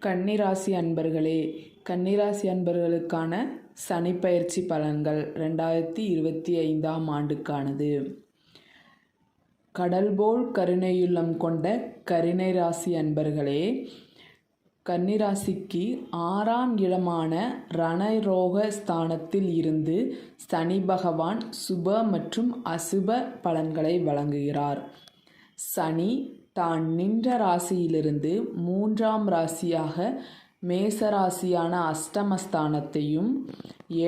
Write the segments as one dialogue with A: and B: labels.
A: கன்னிராசி அன்பர்களே, கன்னிராசி அன்பர்களுக்கான சனிப்பெயர்ச்சி பலன்கள் 2025ஆம் ஆண்டுக்கானது. கடல் போல் கருணையுள்ளம் கொண்ட கன்னிராசி ராசி அன்பர்களே, கன்னிராசிக்கு 6ஆம் இடமான ரணரோக ஸ்தானத்தில் இருந்து சனி பகவான் சுப மற்றும் அசுப பலன்களை வழங்குகிறார். சனி தான் நின்ற ராசியிலிருந்து 3ஆம் ராசியாக மேசராசியான அஷ்டமஸ்தானத்தையும்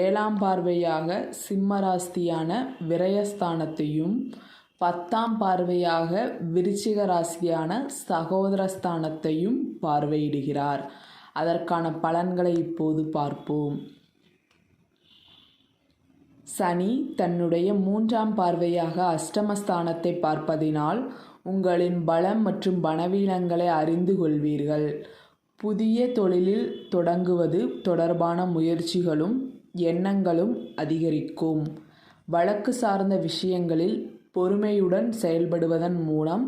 A: 7ஆம் பார்வையாக சிம்மராசியான விரயஸ்தானத்தையும் 10ஆம் பார்வையாக விருச்சிக ராசியான சகோதரஸ்தானத்தையும் பார்வையிடுகிறார். அதற்கான பலன்களை இப்போது பார்ப்போம். சனி தன்னுடைய 3ஆம் பார்வையாக அஷ்டமஸ்தானத்தை பார்ப்பதினால் உங்களின் பலம் மற்றும் பலவீனங்களை அறிந்து கொள்வீர்கள். புதிய தொழிலில் தொடங்குவது தொடர்பான முயற்சிகளும் எண்ணங்களும் அதிகரிக்கும். வழக்கு சார்ந்த விஷயங்களில் பொறுமையுடன் செயல்படுவதன் மூலம்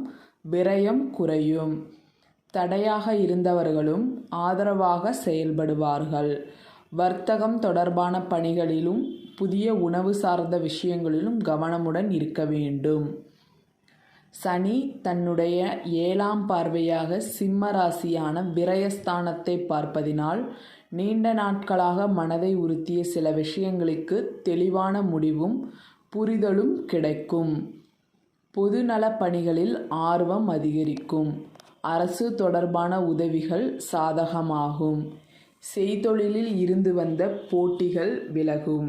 A: விரயம் குறையும். தடையாக இருந்தவர்களும் ஆதரவாக செயல்படுவார்கள். வர்த்தகம் தொடர்பான பணிகளிலும் புதிய உணவு சார்ந்த விஷயங்களிலும் கவனமுடன் இருக்க வேண்டும். சனி தன்னுடைய 7ஆம் பார்வையாக சிம்ம ராசியான விரயஸ்தானத்தை பார்ப்பதினால் நீண்ட நாட்களாக மனதை உறுத்திய சில விஷயங்களுக்கு தெளிவான முடிவும் புரிதலும் கிடைக்கும். பொதுநல பணிகளில் ஆர்வம் அதிகரிக்கும். அரசு தொடர்பான உதவிகள் சாதகமாகும். செய்தொழிலில் இருந்து வந்த போட்டிகள் விலகும்.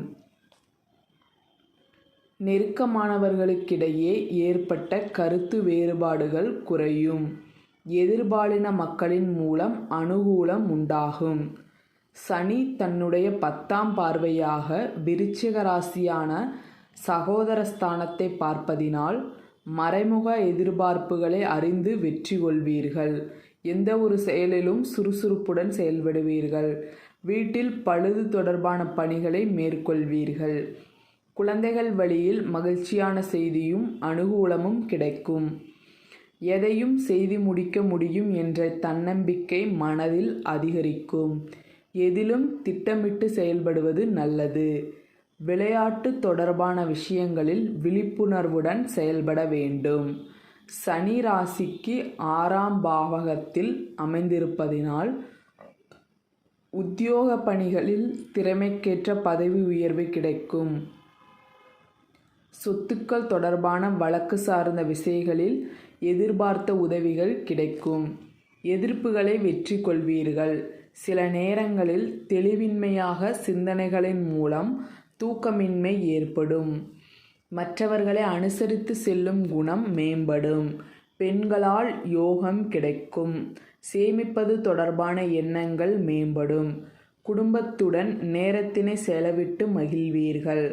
A: நெருக்கமானவர்களுக்கிடையே ஏற்பட்ட கருத்து வேறுபாடுகள் குறையும். எதிர்பாலின மக்களின் மூலம் அனுகூலம் உண்டாகும். சனி தன்னுடைய 10ஆம் பார்வையாக விருச்சிக ராசியான சகோதரஸ்தானத்தை பார்ப்பதினால் மறைமுக எதிர்பார்ப்புகளை அறிந்து வெற்றி கொள்வீர்கள். எந்த ஒரு செயலிலும் சுறுசுறுப்புடன் செயல்படுவீர்கள். வீட்டில் பழுது தொடர்பான பணிகளை மேற்கொள்வீர்கள். குழந்தைகள் வழியில் மகிழ்ச்சியான செய்தியும் அனுகூலமும் கிடைக்கும். எதையும் செய்து முடிக்க முடியும் என்ற தன்னம்பிக்கை மனதில் அதிகரிக்கும். எதிலும் திட்டமிட்டு செயல்படுவது நல்லது. விளையாட்டு தொடர்பான விஷயங்களில் விழிப்புணர்வுடன் செயல்பட வேண்டும். சனி ராசிக்கு 6ஆம் பாவகத்தில் அமைந்திருப்பதினால் உத்தியோக பணிகளில் திறமைக்கேற்ற பதவி உயர்வு கிடைக்கும். சொத்துக்கள் தொடர்பான வழக்கு சார்ந்த விஷயங்களில் எதிர்பார்த்த உதவிகள் கிடைக்கும். எதிர்ப்புகளை வெற்றி கொள்வீர்கள். சில நேரங்களில் தெளிவின்மையாக சிந்தனைகளின் மூலம் தூக்கமின்மை ஏற்படும். மற்றவர்களை அனுசரித்து செல்லும் குணம் மேம்படும். பெண்களால் யோகம் கிடைக்கும். சேமிப்பது தொடர்பான எண்ணங்கள் மேம்படும். குடும்பத்துடன் நேரத்தினை செலவிட்டு மகிழ்வீர்கள்.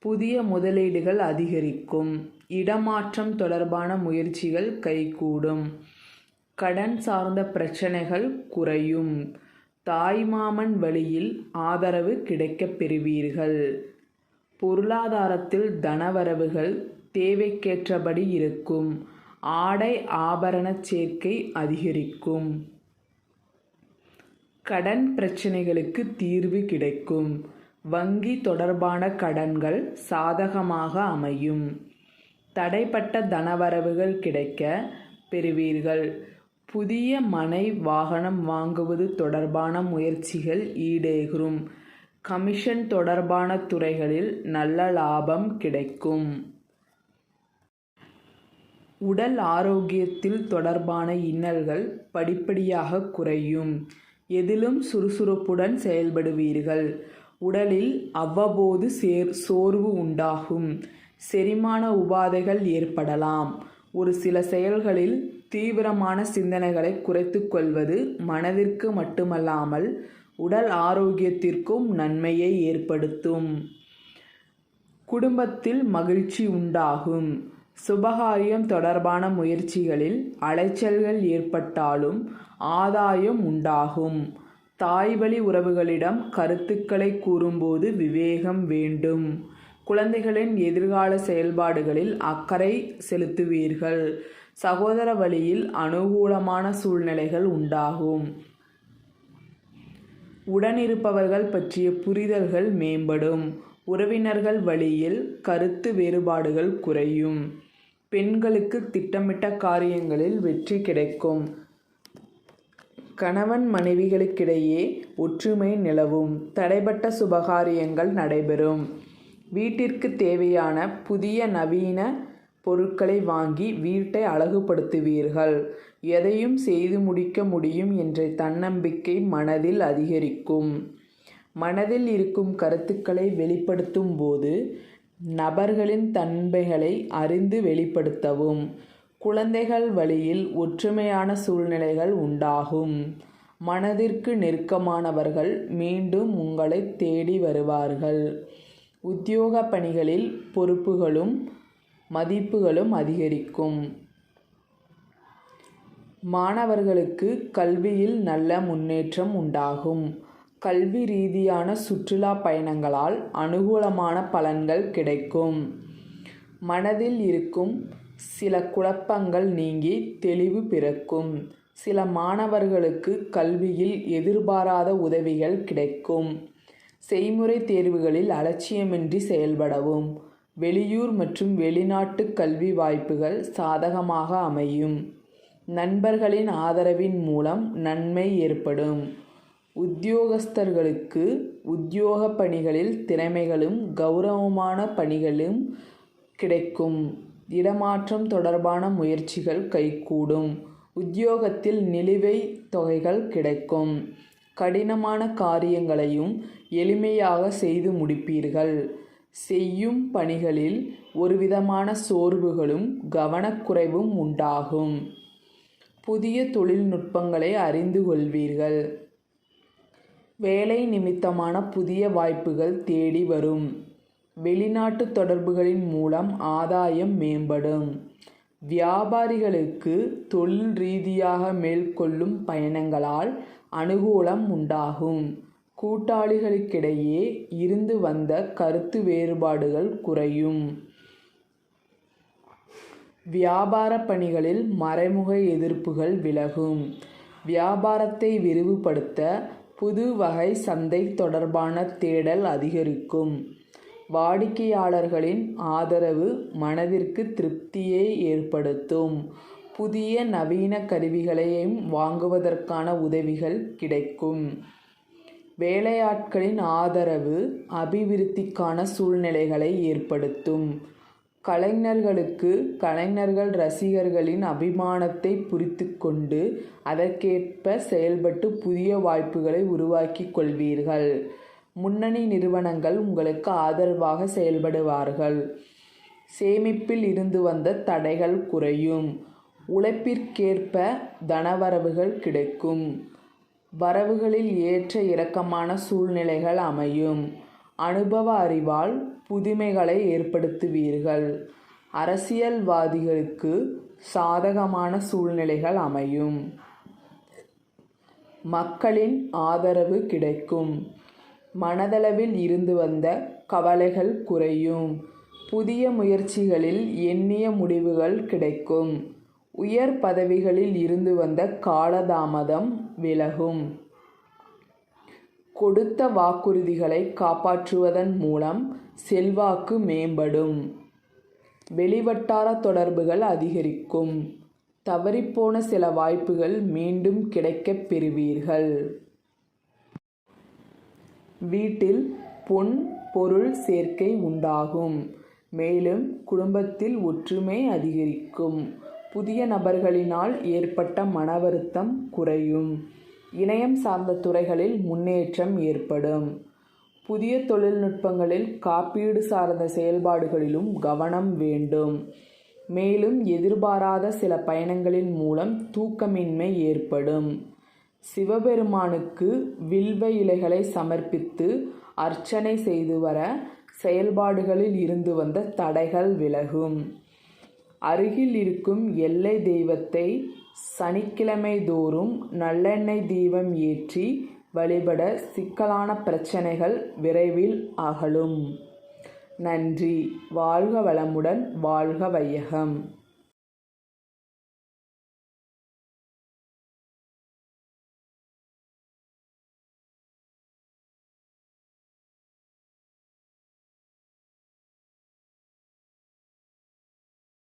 A: புதிய முதலீடுகள் அதிகரிக்கும். இடமாற்றம் தொடர்பான முயற்சிகள் கைகூடும். கடன் சார்ந்த பிரச்சனைகள் குறையும். தாய்மாமன் வழியில் ஆதரவு கிடைக்கப் பெறுவீர்கள். பொருளாதாரத்தில் தனவரவுகள் தேவைக்கேற்றபடி இருக்கும். ஆடை ஆபரண சேர்க்கை அதிகரிக்கும். கடன் பிரச்சனைகளுக்கு தீர்வு கிடைக்கும். வங்கி தொடர்பான கடன்கள் சாதகமாக அமையும். தடைப்பட்ட தனவரவுகள் கிடைக்க பெறுவீர்கள். புதிய மனை வாகனம் வாங்குவது தொடர்பான முயற்சிகள் ஈடேறும். கமிஷன் தொடர்பான துறைகளில் நல்ல லாபம் கிடைக்கும். உடல் ஆரோக்கியத்தில் தொடர்பான இன்னல்கள் படிப்படியாக குறையும். எதிலும் சுறுசுறுப்புடன் செயல்படுவீர்கள். உடலில் அவ்வப்போது சோர்வு உண்டாகும். செரிமான உபாதைகள் ஏற்படலாம். ஒரு சில செயல்களில் தீவிரமான சிந்தனைகளை குறைத்து கொள்வது மனதிற்கு மட்டுமல்லாமல் உடல் ஆரோக்கியத்திற்கும் நன்மையை ஏற்படுத்தும். குடும்பத்தில் மகிழ்ச்சி உண்டாகும். சுபகாரியம் தொடர்பான முயற்சிகளில் அலைச்சல்கள் ஏற்பட்டாலும் ஆதாயம் உண்டாகும். தாய்வழி உறவுகளிடம் கருத்துக்களை கூறும்போது விவேகம் வேண்டும். குழந்தைகளின் எதிர்கால செயல்பாடுகளில் அக்கறை செலுத்துவீர்கள். சகோதர வழியில் அனுகூலமான சூழ்நிலைகள் உண்டாகும். உடனிருப்பவர்கள் பற்றிய புரிதல்கள் மேம்படும். உறவினர்கள் வழியில் கருத்து வேறுபாடுகள் குறையும். பெண்களுக்கு திட்டமிட்ட காரியங்களில் வெற்றி கிடைக்கும். கணவன் மனைவிகளுக்கிடையே ஒற்றுமை நிலவும். தடைபட்ட சுபகாரியங்கள் நடைபெறும். வீட்டிற்கு தேவையான புதிய நவீன பொருட்களை வாங்கி வீட்டை அழகுபடுத்துவீர்கள். எதையும் செய்து முடிக்க முடியும் என்ற தன்னம்பிக்கை மனதில் அதிகரிக்கும். மனதில் இருக்கும் கருத்துக்களை வெளிப்படுத்தும் போது நபர்களின் தன்மைகளை அறிந்து வெளிப்படுத்தவும். குழந்தைகள் வழியில் ஒற்றுமையான சூழ்நிலைகள் உண்டாகும். மனதிற்கு நெருக்கமானவர்கள் மீண்டும் உங்களை தேடி வருவார்கள். உத்தியோக பணிகளில் பொறுப்புகளும் மதிப்புகளும் அதிகரிக்கும். மாணவர்களுக்கு கல்வியில் நல்ல முன்னேற்றம் உண்டாகும். கல்வி ரீதியான சுற்றுலா பயணங்களால் அனுகூலமான பலன்கள் கிடைக்கும். மனதில் இருக்கும் சில குழப்பங்கள் நீங்கி தெளிவு பிறக்கும். சில மாணவர்களுக்கு கல்வியில் எதிர்பாராத உதவிகள் கிடைக்கும். செய்முறை தேர்வுகளில் அலட்சியமின்றி செயல்படவும். வெளியூர் மற்றும் வெளிநாட்டு கல்வி வாய்ப்புகள் சாதகமாக அமையும். நண்பர்களின் ஆதரவின் மூலம் நன்மை ஏற்படும். உத்தியோகஸ்தர்களுக்கு உத்தியோக பணிகளில் திறமைகளும் கௌரவமான பணிகளும் கிடைக்கும். இடமாற்றம் தொடர்பான முயற்சிகள் கைகூடும். உத்தியோகத்தில் நிலுவைத் தொகைகள் கிடைக்கும். கடினமான காரியங்களையும் எளிமையாக செய்து முடிப்பீர்கள். செய்யும் பணிகளில் ஒருவிதமான சோர்வுகளும் கவனக்குறைவும் உண்டாகும். புதிய தொழில்நுட்பங்களை அறிந்து கொள்வீர்கள். வேலை நிமித்தமான புதிய வாய்ப்புகள் தேடி வரும். வெளிநாட்டு தொடர்புகளின் மூலம் ஆதாயம் மேம்படும். வியாபாரிகளுக்கு தொழில் ரீதியாக மேற்கொள்ளும் பயணங்களால் அனுகூலம் உண்டாகும். கூட்டாளிகளுக்கிடையே இருந்து வந்த கருத்து வேறுபாடுகள் குறையும். வியாபார பணிகளில் மறைமுக எதிர்ப்புகள் விலகும். வியாபாரத்தை விரிவுபடுத்த புது வகை சந்தை தொடர்பான தேடல் அதிகரிக்கும். வாடிக்கையாளர்களின் ஆதரவு மனதிற்கு திருப்தியை ஏற்படுத்தும். புதிய நவீன கருவிகளையும் வாங்குவதற்கான உதவிகள் கிடைக்கும். வேலையாட்களின் ஆதரவு அபிவிருத்திக்கான சூழ்நிலைகளை ஏற்படுத்தும். கலைஞர்களுக்கு கலைஞர்கள் ரசிகர்களின் அபிமானத்தை புரிந்து கொண்டு அதற்கேற்ப செயல்பட்டு புதிய வாய்ப்புகளை உருவாக்கி கொள்வீர்கள். முன்னணி நிறுவனங்கள் உங்களுக்கு ஆதரவாக செயல்படுவார்கள். சேமிப்பில் இருந்து வந்த தடைகள் குறையும். உழைப்பிற்கேற்ப தனவரவுகள் கிடைக்கும். வரவுகளில் ஏற்ற இறக்கமான சூழ்நிலைகள் அமையும். அனுபவ அறிவால் புதுமைகளை ஏற்படுத்துவீர்கள். அரசியல்வாதிகளுக்கு சாதகமான சூழ்நிலைகள் அமையும். மக்களின் ஆதரவு கிடைக்கும். மனதளவில் இருந்து வந்த கவலைகள் குறையும். புதிய முயற்சிகளில் எண்ணிய முடிவுகள் கிடைக்கும். உயர் பதவிகளில் இருந்து வந்த காலதாமதம் விலகும். கொடுத்த வாக்குறுதிகளை காப்பாற்றுவதன் மூலம் செல்வாக்கு மேம்படும். வெளிவட்டார தொடர்புகள் அதிகரிக்கும். தவறிப்போன சில வாய்ப்புகள் மீண்டும் கிடைக்கப் பெறுவீர்கள். வீட்டில் பொன் பொருள் சேர்க்கை உண்டாகும். மேலும் குடும்பத்தில் ஒற்றுமை அதிகரிக்கும். புதிய நபர்களினால் ஏற்பட்ட மன வருத்தம் குறையும். இணையம் சார்ந்த துறைகளில் முன்னேற்றம் ஏற்படும். புதிய தொழில்நுட்பங்களில் காப்பீடு சார்ந்த செயல்பாடுகளிலும் கவனம் வேண்டும். மேலும் எதிர்பாராத சில பயணங்களின் மூலம் தூக்கமின்மை ஏற்படும். சிவபெருமானுக்கு வில்வ இலைகளை சமர்ப்பித்து அர்ச்சனை செய்து வர செயல்பாடுகளில் இருந்து வந்த தடைகள் விலகும். அருகில் இருக்கும் எல்லை தெய்வத்தை சனிக்கிழமை தோறும் நல்லெண்ணெய் தீபம் ஏற்றி வழிபட சிக்கலான பிரச்சனைகள் விரைவில் அகலும். நன்றி. வாழ்க வளமுடன். வாழ்க வையகம்.